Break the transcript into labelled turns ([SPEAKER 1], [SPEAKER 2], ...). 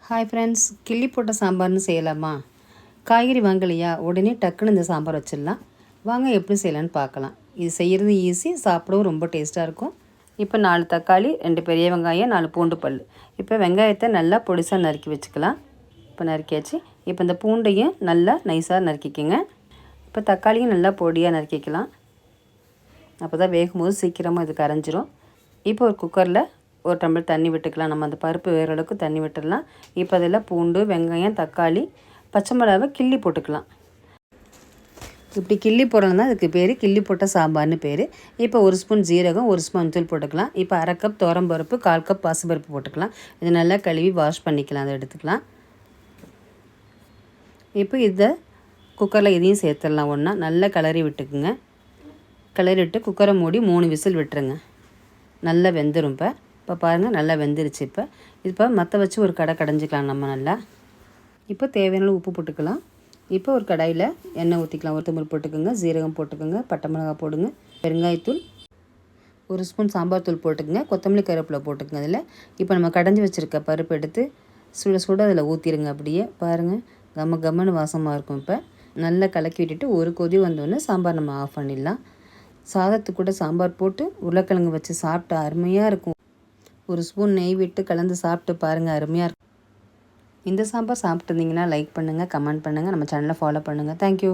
[SPEAKER 1] Hi friends, கிள்ளி போட்ட சாம்பார்னு செய்யலாமா? காய்கறி வாங்கலையா, உடனே டக்குன்னு இந்த சாம்பார் வச்சிடலாம். வாங்க எப்படி செய்யலான்னு பார்க்கலாம். இது செய்கிறது ஈஸி, சாப்பிடவும் ரொம்ப டேஸ்ட்டாக இருக்கும். இப்போ 4 தக்காளி, 2 பெரிய வெங்காயம், 4 பூண்டு பல். இப்போ வெங்காயத்தை நல்லா பொடிசாக நறுக்கி வச்சுக்கலாம். இப்போ நறுக்கியாச்சு. இப்போ இந்த பூண்டையும் நல்லா நைஸாக நறுக்கிக்கோங்க. இப்போ தக்காளியும் நல்லா பொடியாக நறுக்கிக்கலாம். அப்போ தான் வேகும்போது சீக்கிரமாக இது கரைஞ்சிரும். இப்போ ஒரு குக்கரில் ஒரு டம்ளர் தண்ணி விட்டுக்கலாம். நம்ம அந்த பருப்பு வேறு அளவுக்கு தண்ணி விட்டுடலாம். இப்போ அதில் பூண்டு, வெங்காயம், தக்காளி, பச்சை மிளகாவை கிள்ளி போட்டுக்கலாம். இப்படி கிள்ளி போடுறது தான் அதுக்கு பேர் கிள்ளி போட்ட சாம்பார்னு பேர். இப்போ 1 ஸ்பூன் ஜீரகம், 1 ஸ்பூன் மஞ்சள் போட்டுக்கலாம். இப்போ 1/2 கப் துவரம்பருப்பு, 1/4 கப் பாசிப்பருப்பு போட்டுக்கலாம். இது நல்லா கழுவி வாஷ் பண்ணிக்கலாம். அதை எடுத்துக்கலாம். இப்போ இதை குக்கரில் இதையும் சேர்த்துடலாம். ஒன்றா நல்லா கிளறி விட்டுக்குங்க. கிளறிட்டு குக்கரை மூடி 3 விசில் விட்டுருங்க. நல்லா வெந்துடும். இப்போ பாருங்கள், நல்லா வெந்துருச்சு. இப்போ மற்ற வச்சு ஒரு கடைஞ்சிக்கலாம் நம்ம நல்லா. இப்போ தேவையான உப்பு போட்டுக்கலாம். இப்போ ஒரு கடாயில் எண்ணெய் ஊற்றிக்கலாம். 1 டம்ளர் போட்டுக்கோங்க. ஜீரகம் போட்டுக்கோங்க, பட்டை மிளகாய் போடுங்க, பெருங்காயத்தூள், 1 ஸ்பூன் சாம்பார் தூள் போட்டுக்கோங்க, கொத்தமல்லி கருவேப்பிலை போட்டுக்கோங்க. அதில் இப்போ நம்ம கடைஞ்சி வச்சுருக்க பருப்பு எடுத்து சுட அதில் ஊற்றிடுங்க. அப்படியே பாருங்கள், கம்மன்னு வாசமாக இருக்கும். இப்போ நல்லா கலக்கி விட்டுட்டு ஒரு கொதி வந்தோடனே சாம்பார் நம்ம ஆஃப் பண்ணிடலாம். சாதத்துக்கு கூட சாம்பார் போட்டு உருளைக்கிழங்கு வச்சு சாப்பிட்டா அருமையாக இருக்கும். 1 ஸ்பூன் நெய் விட்டு கலந்து சாப்பிட்டு பாருங்கள், அருமையாக இருக்கும். இந்த சாம்பார் சாப்பிட்டு இருந்தீங்கன்னா லைக் பண்ணுங்கள், கமெண்ட் பண்ணுங்கள், நம்ம சேனலை ஃபாலோ பண்ணுங்கள். தேங்க்யூ.